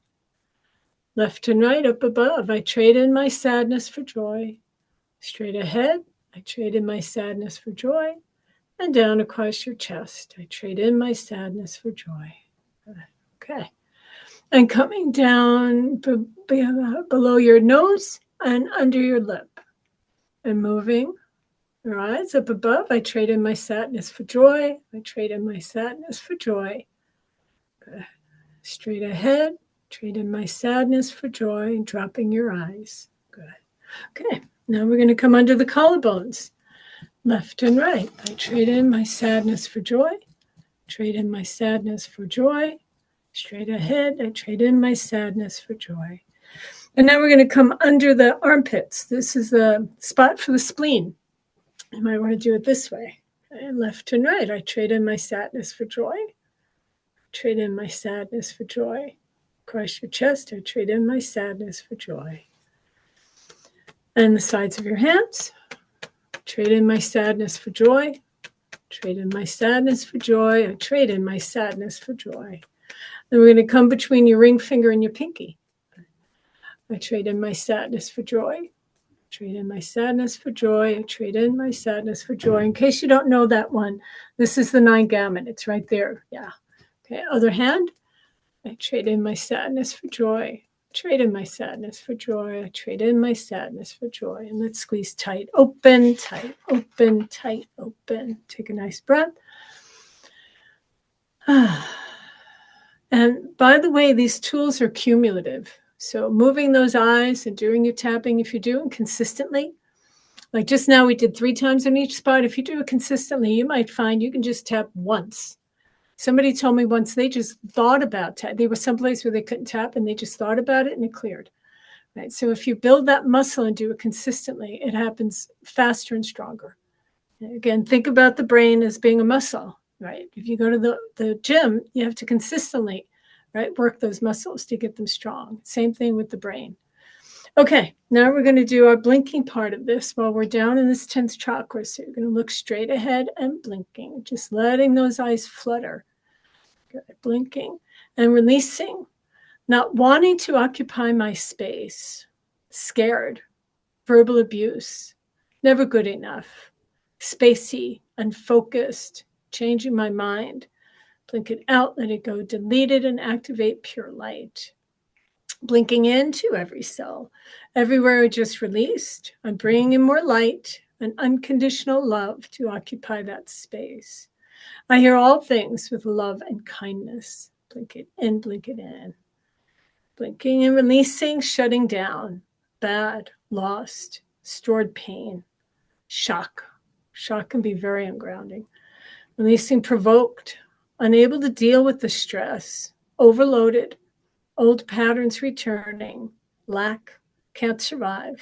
Left and right up above, I trade in my sadness for joy. Straight ahead, I trade in my sadness for joy. And down across your chest, I trade in my sadness for joy. Okay. And coming down below your nose and under your lip. And moving your eyes up above, I trade in my sadness for joy. I trade in my sadness for joy. Good. Straight ahead, trade in my sadness for joy, and dropping your eyes. Good. Okay, now we're going to come under the collarbones. Left and right. I trade in my sadness for joy. Trade in my sadness for joy. Straight ahead, I trade in my sadness for joy. And now we're going to come under the armpits. This is the spot for the spleen. You might want to do it this way. Okay, left and right. I trade in my sadness for joy. Trade in my sadness for joy. Across your chest, I trade in my sadness for joy. And the sides of your hands. Trade in my sadness for joy. Trade in my sadness for joy. I trade in my sadness for joy. Then we're going to come between your ring finger and your pinky. I trade in my sadness for joy. Trade in my sadness for joy. I trade in my sadness for joy. In case you don't know that one, this is the 9 gamut. It's right there. Yeah. Okay. Other hand. I trade in my sadness for joy. Trade in my sadness for joy. I trade in my sadness for joy. And let's squeeze tight. Open, tight, open, tight, open. Take a nice breath. And by the way, these tools are cumulative. So moving those eyes and doing your tapping, if you do it consistently, like just now we did 3 times on each spot. If you do it consistently, you might find you can just tap once. Somebody told me once they just thought about tap. They were someplace where they couldn't tap and they just thought about it and it cleared. Right. So if you build that muscle and do it consistently, it happens faster and stronger. Again, think about the brain as being a muscle, right? If you go to the gym, you have to consistently, right, work those muscles to get them strong. Same thing with the brain. Okay, now we're going to do our blinking part of this while we're down in this 10th chakra. So you're going to look straight ahead and blinking, just letting those eyes flutter. Good. Blinking and releasing, not wanting to occupy my space, scared, verbal abuse, never good enough, spacey, unfocused, changing my mind. Blink it out, let it go, delete it, and activate pure light. Blinking into every cell. Everywhere I just released, I'm bringing in more light and unconditional love to occupy that space. I hear all things with love and kindness. Blink it in, blink it in. Blinking and releasing, shutting down. Bad, lost, stored pain, shock. Shock can be very ungrounding. Releasing provoked, unable to deal with the stress, overloaded, old patterns returning, lack, can't survive.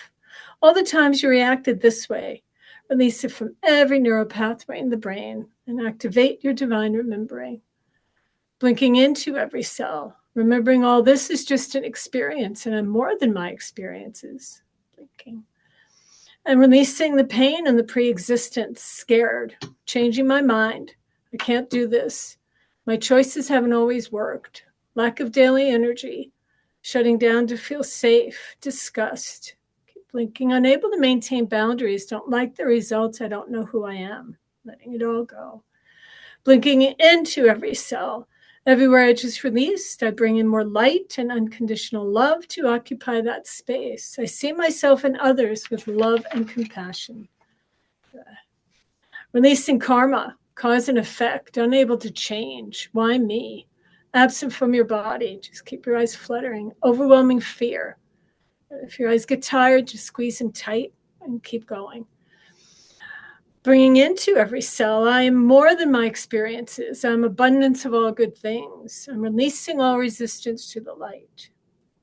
All the times you reacted this way, release it from every neural pathway in the brain and activate your divine remembering. Blinking into every cell, remembering all this is just an experience and I'm more than my experiences. Blinking. And releasing the pain and the pre-existence, scared, changing my mind. I can't do this. My choices haven't always worked. Lack of daily energy, shutting down to feel safe, disgust. Keep blinking, unable to maintain boundaries, don't like the results, I don't know who I am. Letting it all go. Blinking into every cell. Everywhere I just released, I bring in more light and unconditional love to occupy that space. I see myself and others with love and compassion. Releasing karma, cause and effect, unable to change. Why me? absent from your body. Just keep your eyes fluttering. Overwhelming fear. If your eyes get tired, just squeeze them tight and keep going. Bringing into every cell, I am more than my experiences. I'm abundance of all good things. I'm releasing all resistance to the light.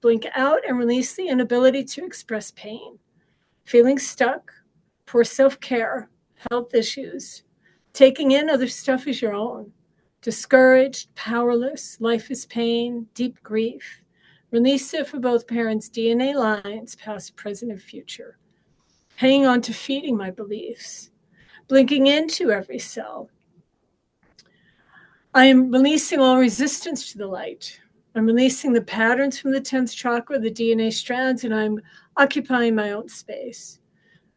Blink out and release the inability to express pain. Feeling stuck, poor self-care, health issues. Taking in other stuff as your own. Discouraged, powerless, life is pain, deep grief. Release it for both parents' DNA lines, past, present, and future. Hanging on to feeding my beliefs. Blinking into every cell. I am releasing all resistance to the light. I'm releasing the patterns from the 10th chakra, the DNA strands, and I'm occupying my own space.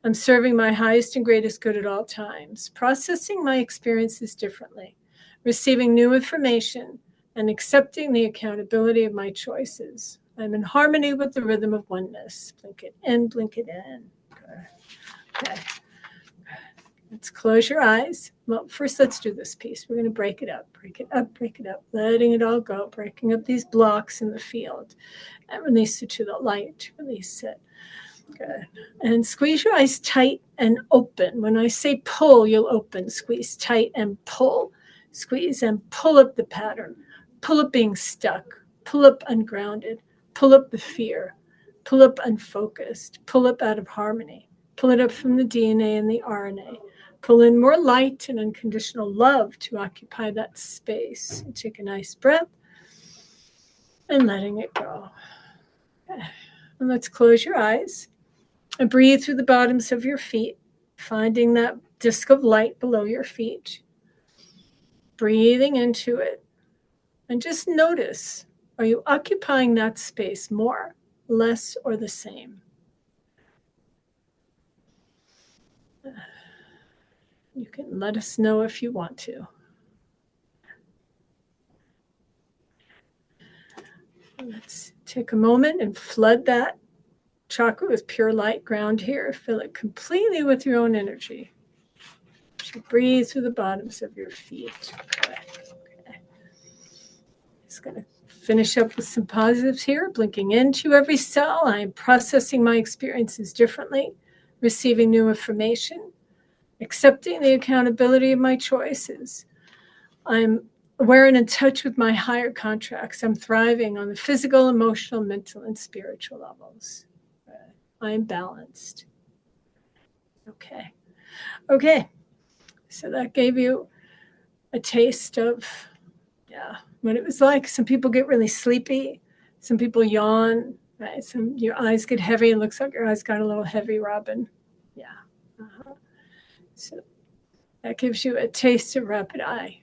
I'm serving my highest and greatest good at all times, processing my experiences differently, receiving new information, and accepting the accountability of my choices. I'm in harmony with the rhythm of oneness. Blink it in, blink it in. Okay. Let's close your eyes. Well, first let's do this piece. We're going to break it up, break it up, break it up, letting it all go, breaking up these blocks in the field, and release it to the light. Release it. Good. And squeeze your eyes tight and open. When I say pull, you'll open. Squeeze tight and pull. Squeeze and pull up the pattern. Pull up being stuck. Pull up ungrounded. Pull up the fear. Pull up unfocused. Pull up out of harmony. Pull it up from the DNA and the RNA. Pull in more light and unconditional love to occupy that space. And take a nice breath and letting it go. And let's close your eyes. And breathe through the bottoms of your feet, finding that disc of light below your feet. Breathing into it. And just notice, are you occupying that space more, less, or the same? You can let us know if you want to. Let's take a moment and flood that chakra with pure light. Ground here. Fill it completely with your own energy. So breathe through the bottoms of your feet. Okay. Just going to finish up with some positives here. Blinking into every cell. I'm processing my experiences differently, receiving new information, accepting the accountability of my choices. I'm aware and in touch with my higher contracts. I'm thriving on the physical, emotional, mental, and spiritual levels. I'm balanced. Okay. Okay. So that gave you a taste of, what it was like. Some people get really sleepy. Some people yawn. Right? Your eyes get heavy. It looks like your eyes got a little heavy, Robin. Yeah. Uh-huh. So that gives you a taste of rapid eye.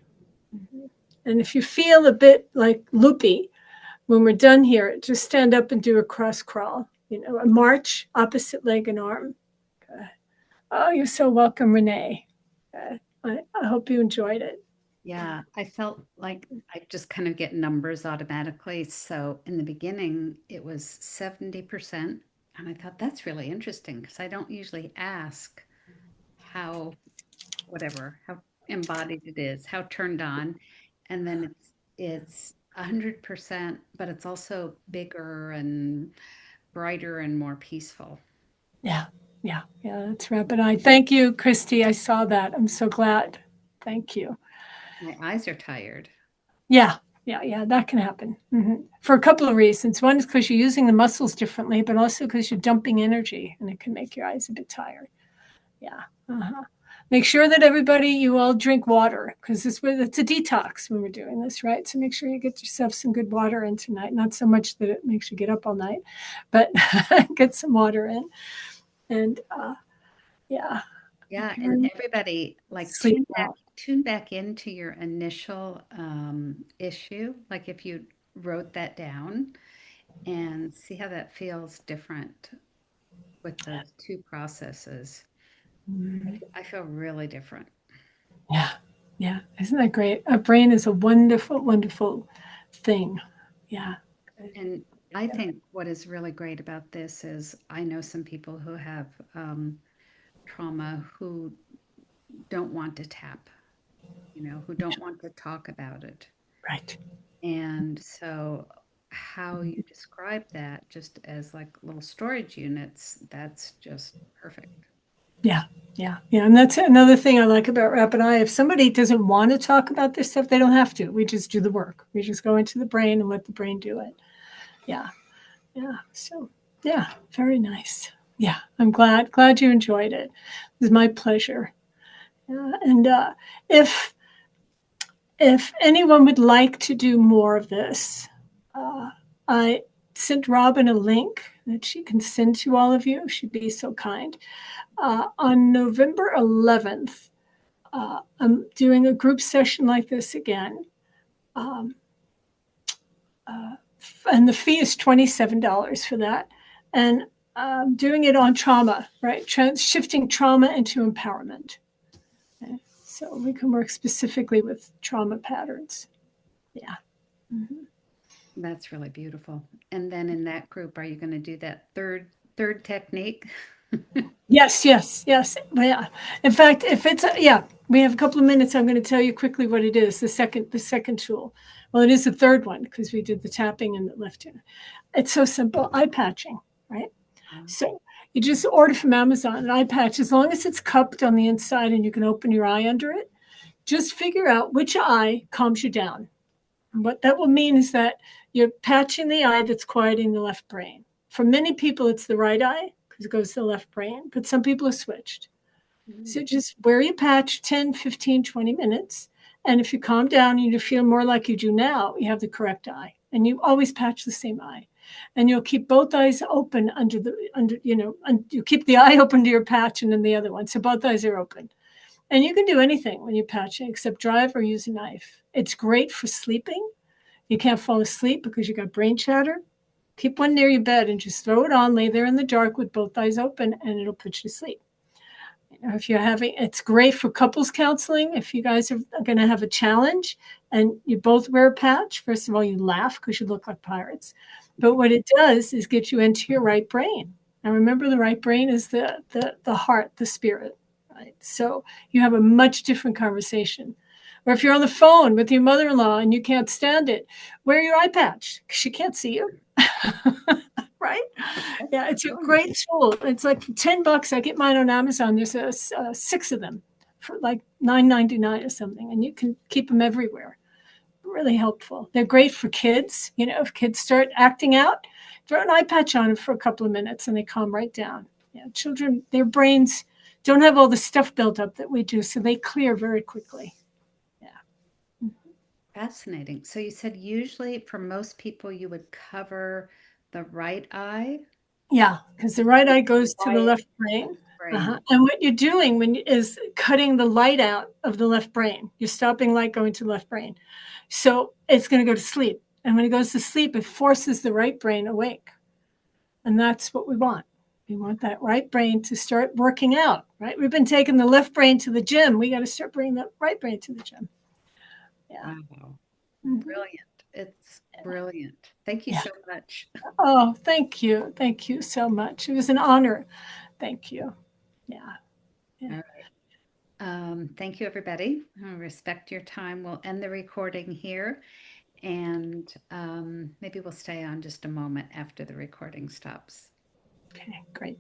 Mm-hmm. And if you feel a bit like loopy, when we're done here, just stand up and do a cross crawl. A march, opposite leg and arm. Okay. Oh, you're so welcome, Renee. Okay. I hope you enjoyed it. Yeah, I felt like I just kind of get numbers automatically. So in the beginning, it was 70%. And I thought that's really interesting because I don't usually ask how, whatever, how embodied it is, how turned on. And then it's 100%, but it's also bigger and brighter and more peaceful. Yeah, yeah, that's rapid eye. Thank you, Christy. I saw that. I'm so glad. Thank you. My eyes are tired. Yeah, yeah, that can happen for a couple of reasons. One is because you're using the muscles differently, but also because you're dumping energy and it can make your eyes a bit tired. Yeah. Uh-huh. Make sure that you all drink water because it's a detox when we're doing this, right? So make sure you get yourself some good water in tonight. Not so much that it makes you get up all night, but get some water in. And yeah. Yeah, Okay. and everybody like Sleep well. tune back into your initial issue. Like if you wrote that down and see how that feels different with those two processes. I feel really different. Yeah. Yeah. Isn't that great? Our brain is a wonderful, wonderful thing. Yeah. And I think what is really great about this is I know some people who have trauma who don't want to tap, who don't want to talk about it. Right. And so how you describe that just as like little storage units, that's just perfect. Yeah, yeah, yeah. And that's another thing I like about Rapid Eye. If somebody doesn't want to talk about this stuff, they don't have to. We just do the work. We just go into the brain and let the brain do it. Yeah, yeah. So, yeah, very nice. Yeah, I'm glad you enjoyed it. It was my pleasure. And if if anyone would like to do more of this, uh, I sent Robin a link that she can send to all of you. She'd be so kind. On November 11th, I'm doing a group session like this again. Um, uh, and the fee is $27 for that. And doing it on trauma, right? Shifting trauma into empowerment. Okay? So we can work specifically with trauma patterns. Yeah. Mm-hmm. That's really beautiful. And then in that group, are you going to do that third technique? Yes, yes, yes. Yeah. In fact, if it's yeah, we have a couple of minutes. I'm going to tell you quickly what it is. The second tool. Well, it is the third one because we did the tapping and the lifting. It's so simple. Eye patching, right? So you just order from Amazon an eye patch as long as it's cupped on the inside and you can open your eye under it. Just figure out which eye calms you down. And what that will mean is that you're patching the eye that's quieting the left brain. For many people, it's the right eye because it goes to the left brain, but some people are switched. So Mm. just wear your patch 10, 15, 20 minutes. And if you calm down and you feel more like you do now, you have the correct eye. And you always patch the same eye. And you'll keep both eyes open you keep the eye open to your patch and then the other one. So both eyes are open. And you can do anything when you patch it except drive or use a knife. It's great for sleeping. You can't fall asleep because you got brain chatter. Keep one near your bed and just throw it on, lay there in the dark with both eyes open, and it'll put you to sleep. If you're having, it's great for couples counseling. If you guys are going to have a challenge and you both wear a patch, first of all, you laugh because you look like pirates. But what it does is get you into your right brain. And remember, the right brain is the heart, the spirit. Right? So you have a much different conversation. Or if you're on the phone with your mother-in-law and you can't stand it, wear your eye patch because she can't see you. Right? Okay, Yeah, it's a brilliant. great tool. It's like $10. I get mine on Amazon. There's six of them for like $9.99 or something, and you can keep them everywhere. Really helpful. They're great for kids. If kids start acting out, throw an eye patch on them for a couple of minutes, and they calm right down. Yeah, children, their brains don't have all the stuff built up that we do, so they clear very quickly. Yeah. Fascinating. So you said usually for most people you would cover the right eye Yeah, because the right with eye goes to the quiet left brain. brain. And what you're doing is cutting the light out of the left brain. You're stopping light going to the left brain. So it's going to go to sleep. And when it goes to sleep, it forces the right brain awake. And that's what we want. We want that right brain to start working out, right? We've been taking the left brain to the gym. We got to start bringing the right brain to the gym. Yeah. Wow. Mhm. Brilliant. It's brilliant. Thank you Yeah. so much. Oh, thank you. Thank you so much. It was an honor. Thank you. Yeah. Yeah. All right. Thank you, everybody. I respect your time. We'll end the recording here, and maybe we'll stay on just a moment after the recording stops. Okay, great.